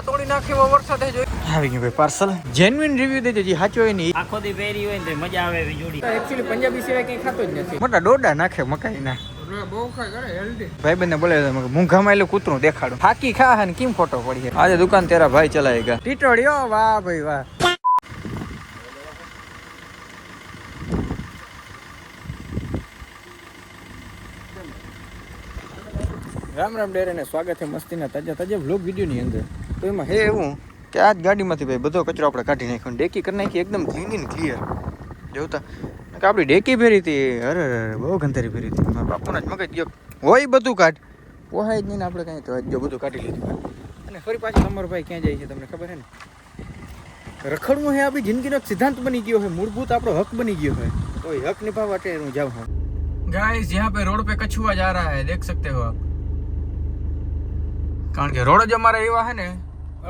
તોડી નાખે એવો વરસાદ જોઈ આવી ગયો ભાઈ પાર્સલ જેન્યુઇન રિવ્યુ દેજો જે સાચો હોય ને આખો દી પહેરી હોય ને મજા આવે એવી જોડી. એક્ચ્યુઅલી પંજાબી સિવાય કઈ ખાતો જ નથી. મોટા ડોડા નાખે મકાઈ ના બહુ ખાય કરે હેલ્ધી. ભાઈ બંને બોલે મૂંઘામાં એલું કૂતરું દેખાડું ફાકી ખા ને કેમ ફોટો પડી આજે દુકાન તેરા ભાઈ ચલાવેગા ટીટોડિયો વાહ ભાઈ વાહ. રામ રામ ડેરે ને સ્વાગત છે મસ્તીના તાજા તાજા વ્લોગ વિડીયોની અંદર. તો એમાં હે એવું કે આ જ ગાડીમાંથી ભાઈ બધો કચરો આપણે કાઢી નાખ્યો ડેકી કરી નાખી એકદમ ક્લીન એન્ડ ક્લિયર જોતા કે આપણી ડેકી ભેરી હતી. અરે બહુ ગંધારી ભેરી હતી. મારા બાપુના જ મગજ ગયો હોય બધું કાઢ પોહાય જ નહીં ને આપણે કાંઈ તો જો બધું કાઢી લીધું. અને ફરી પાછું તમારો ભાઈ ક્યાં જાય છે તમને ખબર છે ને. રખડવું હે આપણી જિંદગીનો એક સિદ્ધાંત બની ગયો હોય, મૂળભૂત આપણો હક બની ગયો હોય. તો એ હક નિભાવવા માટે હું જાઉં હું. गाइस यहाँ पे रोड पे कछुआ जा रहा है, देख सकते हो आप. કારણ કે રોડ જ અમારા એવા છે ને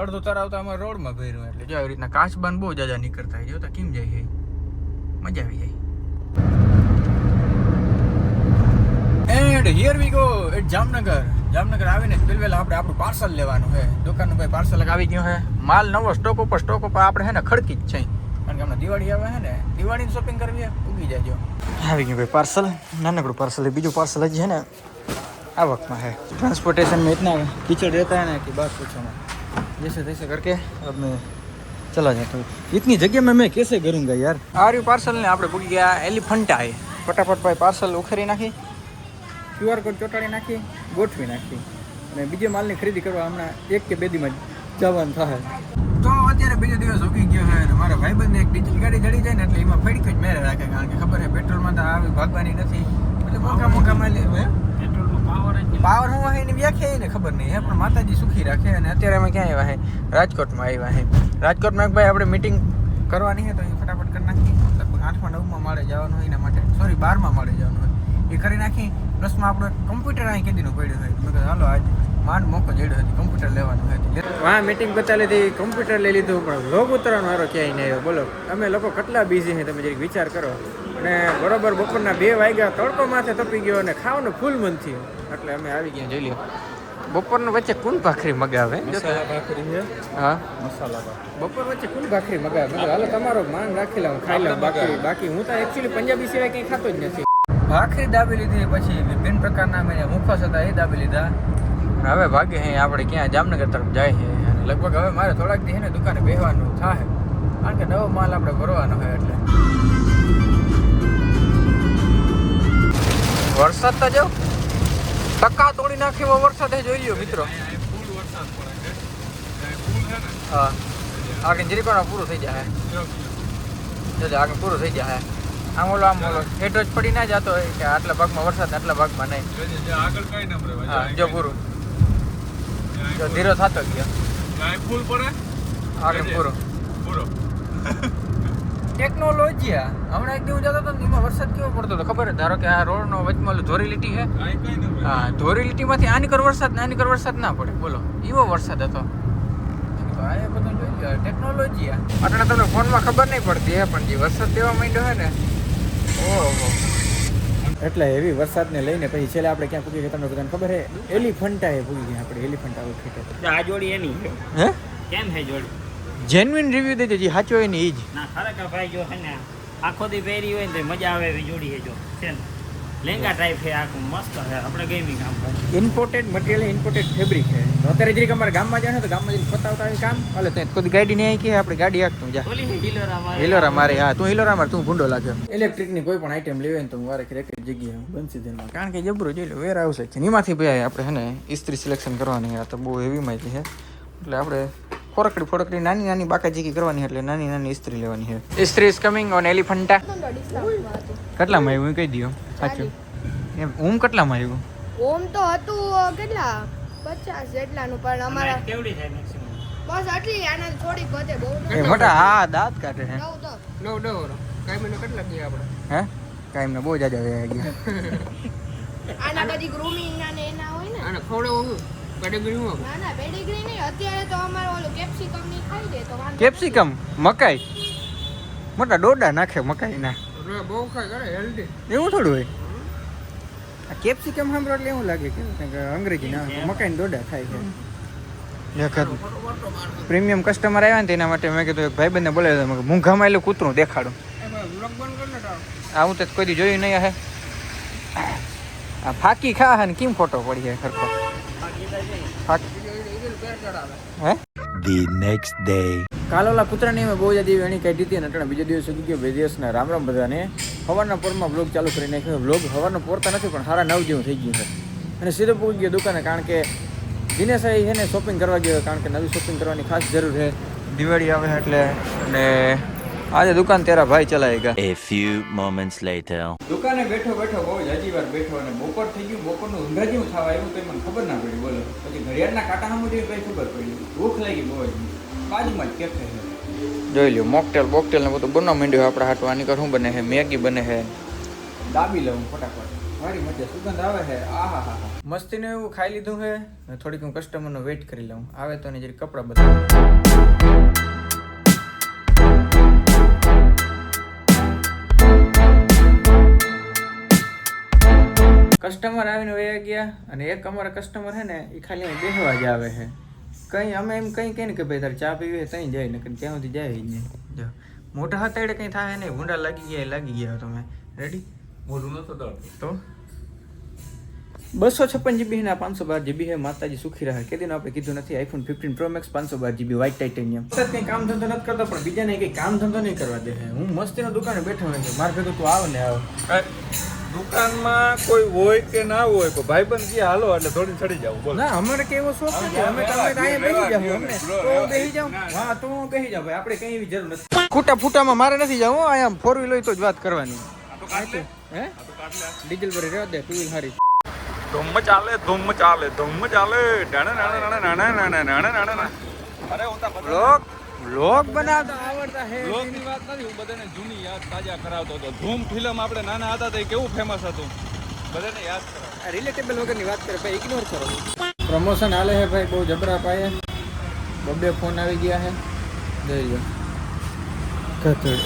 અડધો તરાવ તો અમારા રોડમાં ભર્યું એટલે જો આવી રીતના કાચબાન બહુ જાજા નીકળતા હોય જોતા કેમ જાય છે મજા આવી જાય. And here we go at Jamnagar આવીને પેલવેલ આપણે આપણું પાર્સલ લેવાનું છે. દુકાનનું ભાઈ પાર્સલ આવી ગયું છે. માલ નવો સ્ટોક ઉપર આપણે છે ને ખડકી જ છે કારણ કે હમણાં દિવાળી આવે છે ને દિવાળીની શોપિંગ કરવી ઉગી જાજો. આવી ગયું ભાઈ પાર્સલ નાનકડું પાર્સલ. બીજું પાર્સલ હજી છે ને आ वक्त में है. ट्रांसपोर्टेशन में इतना कीचड़ रहता है ना कि बात पूछो ना. जैसे तैसे करके अब मैं चला जाता हूँ. इतनी जगह में मैं कैसे करूँगा यार. आ रही पार्सल ने આપણે પૂકી ગયા એલિફન્ટા એ ફટાફટ ભાઈ પાર્સલ ઉખેરી નાખી QR કોડ ચોટાડી નાખી ગોઠવી નાખી અને બીજે માલની ખરીદી કરવા હમણાં 1 કે 2 દીમાં જવાનું થાય. તો અત્યારે બીજો દિવસ ઉગી ગયો છે અને મારા ભાઈબંધને એક ડીઝલ ગાડી જડી જાય ને એટલે એમાં ફેડી જ મેરે રાખે કારણ કે ખબર છે પેટ્રોલમાં તો આવી ભાગવાની નથી એટલે મોકા માલ પાવર હું હોય એની વ્યાખ્યા એને ખબર નહીં હે પણ માતાજી સુખી રાખે. અને અત્યારે અમે ક્યાં આવ્યા છે રાજકોટમાં આવ્યા છે. રાજકોટમાં એક ભાઈ આપણે મીટિંગ કરવાની છે તો એ ફટાફટ કરી નાખી. લગભગ 8માં 9માં માળે જવાનું હોય એના માટે સોરી 12માં માળે જવાનું હોય એ કરી નાખી. પ્લસમાં આપણું કમ્પ્યુટર અહીં કેદીનું પડ્યું હોય મેં કહ્યું હાલો આજ માંડ મોકો જડ્યો હતી કમ્પ્યુટર લેવાનું હોય. હા મીટિંગ બતાવી લીધી કમ્પ્યુટર લઈ લીધું પણ વ્લોગ ઉતરવાનો મારો ક્યાંય નહીં આવ્યો. બોલો અમે લોકો કેટલા બિઝી છે તમે જરીક વિચાર કરો. અને બરોબર બપોરના 2 વાગ્યા તડકો માથે તપી ગયો અને ખાવાનું ફૂલ મન થયું એટલે અમે આવી ગયા જોઈ લો. બપોરના વચ્ચે કોણ ભાખરી મગાવે મસાલા ભાખરી છે. હા મસાલા ભાખરી બપોર વચ્ચે કોણ ભાખરી મગાવે હાલો તમારો માન રાખી લઉં ખાઈ લઉં બાકી હું તો એકચ્યુઅલી પંજાબી સિવાય કંઈ ખાતો જ નથી. ભાખરી દાબી લીધી પછી વિભિન્ન પ્રકારના મેં મુખવાસ હતા એ દાબી લીધા. હવે ભાગે હે આપણે ક્યાં જામનગર તરફ જાય છે અને લગભગ હવે મારે થોડાક દી હે ને દુકાને બેસવાનું થાય કારણ કે નવો માલ આપણે ભરવાનો હોય એટલે. વરસાદ તો જો ટકા તોડી નાખે એવો વરસાદ જોઈ લ્યો મિત્રો. હા આગળ જીરીકોના પૂરું થઈ જાય જો આગળ પૂરું થઈ જાય. આમ ઓલો હેઠો જ પડી ના જતો હોય કે આટલા ભાગમાં વરસાદ આટલા ભાગમાં નહીં આગળ કઈ નંબર. હા જો પૂરું જો ધીરો થતો ગયો ફૂલ પડે આગળ પૂરો ટેકનોલોજી. હમણાં એક દિવસ જતો હતો ને એમાં વરસાદ કેવો પડતો હતો ખબર? ધારો કે આ રોડનો વચમાં ધોરી લીટી છે હા ધોરી લીટીમાંથી આની કર વરસાદ ના પડે બોલો એવો વરસાદ હતો. આ બધું જોઈ લો ટેકનોલોજી. અત્યારે તમને ફોનમાં ખબર નહીં પડતી હે પણ જે વરસાદ દેવા માંડ્યો છે ને ઓહો એટલે એવી વરસાદને લઈને પછી છેલ્લે આપણે ક્યાં પૂગી ગયા તમને બધાને ખબર છે એલિફન્ટા એ પૂગી ગયા આપણે એલિફન્ટા ઉઠી. આ જોડી એની હે કેમ છે જોડી જેન્યુઇન રિવ્યુ દેજો જે સાચો હોય ને એ જ. ના ખરેખર ભાઈ જો છે ને આખો દી પહેરી હોય ને તો મજા આવે એવી જોડી છે જો છે ને લેંગા ટાઈપ છે આખું મસ્ત છે આપણે ગેમિંગ કામ કરે ઇમ્પોર્ટેડ મટીરિયલ ઇમ્પોર્ટેડ ફેબ્રિક છે. અત્યારે જરીક અમારે ગામમાં જાય ને તો ગામમાં જઈને પતાવતા આવી કામ હાલે તો કોઈ ગાડી નહીં કે આપણે ગાડી હાંકતું જા હિલોરા મારે હા તું હિલોરા મારે તું ભૂંડો લાગ્યો. ઇલેક્ટ્રિકની કોઈ પણ આઈટમ લેવી ને તો વારે એક જગ્યાએ બનશે તેમાં કારણ કે જબરું જોઈ લો વેર આવશે છે એમાંથી ભાઈ આપણે છે ને ઇસ્ત્રી સિલેક્શન કરવાની આ તો બહુ હેવી માહિતી છે એટલે આપણે ફોરકડી નાની બાકાજીકી કરવાની એટલે નાની ઇસ્ત્રી લેવાની છે. ઇસ્ત્રી ઇઝ કમિંગ ઓન એલિફન્ટા. કેટલામાં આવ્યું કહી દો સાચું એમ ઓમ કેટલામાં આવ્યું? ઓમ તો હતું કેટલા 50 જેટલાનું પણ અમારા કેવડી થાય મેક્સિમમ બસ આટલી આના થોડીક વધે બહુ એ મોટા હા દાંત કાઢે છે. નવ કાઈમને કેટલા ગયા આપણે હે કાઈમને બહુ જાજા વયા ગયા આના બધી ગ્રૂમિંગ ના ને એના હોય ને આને ખવડાવું પેડિગ્રી હું ના પેડિગ્રી નહીં અત્યારે તો અમારે ઓલું કેપ્સિકમ ની ખાઈ દે તો કેપ્સિકમ મકાઈ મોટા ડોડા નાખે મકાઈ ના બહુ ખાય કરે હેલ્ધી એવું થોડું હોય. આ કેપ્સિકમ સાંભળો એટલે એવું લાગે કે અંગ્રેજી ના મકાઈ ડોડા ખાય છે પ્રીમિયમ કસ્ટમર આવ્યા ને તેના માટે મેં કીધું એક ભાઈબંધને બોલાવ્યો મેં કીધું મૂંઘામાં એલું કૂતરું દેખાડું વ્લોગ બંધ કર ને તારો. આવું તો કોઈ દી જોયું નહીં હે આ ફાકી ખા હે ને કેમ ફોટો પડી જાય ખરખો ફાકી હે The next day. કાલ ઓલા કૂતરાની મેં બહુ જાદી એની કાઢી દીધી અને અટાણે બીજા દિવસ સુધી ગયો 2 દિવસના રામ રામ બધાને સવારના પોરમાં બ્લોગ ચાલુ કરી નાખ્યો બ્લોગ સવારના પોરતા નથી પણ સારા 9 જેવું થઈ ગયું છે અને સીધો પહોંચી ગયો દુકાને કારણ કે દિનેશભાઈ છે ને શોપિંગ કરવા ગયો કારણ કે નવી શોપિંગ કરવાની ખાસ જરૂર છે દિવાળી આવે એટલે અને આજે દુકાન તેરા ભાઈ ચલાવેગા. A few moments later. દુકાને બેઠો બેઠો બહુ જાજી વાર બેઠો અને બપોર થઈ ગયું બપોરનું ઊંઘા જેવું થવા આવ્યું કંઈ મને ખબર ના પડી બોલો પછી ઘડિયાળના કાંટા સામું જેવી કંઈ ખબર પડી ભૂખ લાગી બહુ જ બાજુમાં જ કેફે છે જોઈ લ્યો મોકટેલ બોકટેલ ને બધું બનાવવા માંડ્યું આપણા હાટવા આની કર શું બને છે મેગી બને છે દાબી લઉં ફટાફટ મારી મજા સુગંધ આવે છે આહા હા મસ્તીને એવું ખાઈ લીધું છે થોડીક હું કસ્ટમરનો વેઇટ કરી લઉં આવે તો એને જરી કપડાં બતાવું કસ્ટમર આવીને વયા ગયા અને એક અમારા કસ્ટમર છે ને એ ખાલી અહીં બેસવા જ આવે છે કંઈ અમે એમ કંઈ કહીને કે ભાઈ તારે ચા પીવી ત્યાં જાય ને ત્યાં સુધી જાય જ નહીં જો મોટા હતા એટલે કંઈ થાય નહીં ભૂંડા લાગી ગયા તમે રેડી મોઢું નતો તો 256 GB ના 512 GB હે માતાજી સુખી રહે કે દિન આપણે કીધું નથી iPhone 15 Pro Max 512 GB white titanium કંઈ કામ ધંધો નથી કરતો પણ બીજાને કંઈ કામ ધંધો નહીં કરવા દે હું મસ્તીનો દુકાને બેઠો હોય છું મારે ભેગું તું આવ ને આવ દુકાનમાં કોઈ હોય કે ના હોય પણ ભાઈબંધ કે હાલો એટલે થોડી ચડી જાવ બોલ. ના અમારે કેવો શોખ નથી અમે તો અહીંયા બેસી જાવ અમને તો બેસી જાવ હા તો હું બેસી જાવ ભાઈ આપણે કઈ એવી જરૂર નથી ખૂટા ફૂટામાં મારે નથી જવું અહીંયા 4 વ્હીલ હોય તો જ વાત કરવાની હે ડીઝલ ભરી રહેવા દે 2 વ્હીલ હારી ધૂમ ચાલે અરે હું તા વ્લોગ બનાવતા આવડતા હે બ્લોગની વાત નથી હું બધાને જૂની યાદ તાજા કરાવતો હતો ધૂમ ફિલ્મ આપણે નાના હતા તો કેવું ફેમસ હતું બધાને યાદ કરાવ રિલેટેબલ વગરની વાત કરે ભાઈ ઇગ્નોર કરો પ્રમોશન હાલે છે ભાઈ બહુ જબરા પાયે બબે ફોન આવી ગયા છે જોઈ લો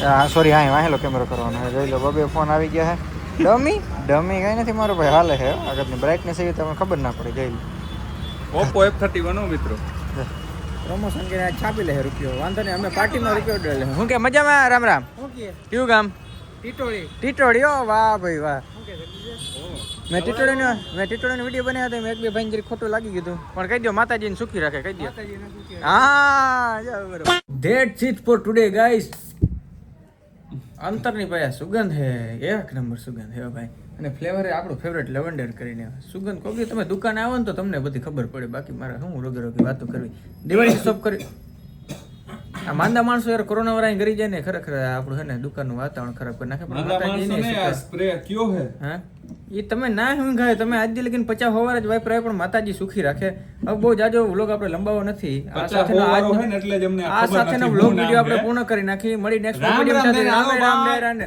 હા સોરી હા વાહેલો કેમેરો કરવાનો છે જોઈ લો બબે ફોન આવી ગયા છે ડમી કઈ નથી મારો ભાઈ હાલે છે આગળની બ્રાઇટનેસ એવી તમને ખબર ના પડે જોઈ લો ઓપ્પો F31 મિત્રો પ્રમોશન કરીને છાપી લે રૂપિયો વાંધો નહીં અમે પાર્ટીનો રૂપિયો ડે લે હું કે મજામાં રામ રામ કયું ગામ ટીટોળી ઓ વાહ ભાઈ વાહ મેં ટીટોળીનો વિડીયો બનાવ્યો હતો મેં એક બે ભાઈ જરી ખોટું લાગી ગયું પણ કહી દો માતાજીને સુખી રાખે કહી દો હા બરોબર that's it four today guys અંતરની પાયા સુગંધ હે એક નંબર સુગંધ હે ભાઈ અને ફ્લેવર આપણું ફેવરેટ લેવન્ડર કરીને સુગંધ કોઈ તમે દુકાને આવો ને તો તમને બધી ખબર પડે બાકી મારે શું રોગે વાતો કરવી દિવાળી શોપ કરી આ માંદા માણસો યાર કોરોના વાળા ઘરી જાય ને ખરેખર આપણું છે ને દુકાનનું વાતાવરણ ખરાબ કરી નાખે પણ માતાજીને સ્પ્રે કયો હે હા એ તમે ના ઊંઘાય તમે આજ દી લગીને 50 હોવાર જ વાપરાય પણ માતાજી સુખી રાખે હવે બહુ જાજો વ્લોગ આપણે લંબાવો નથી આ સાથેનો વ્લોગ વિડીયો આપણે પૂર્ણ કરી નાખી મળી નેક્સ્ટ વિડીયો સાથે રામ રામ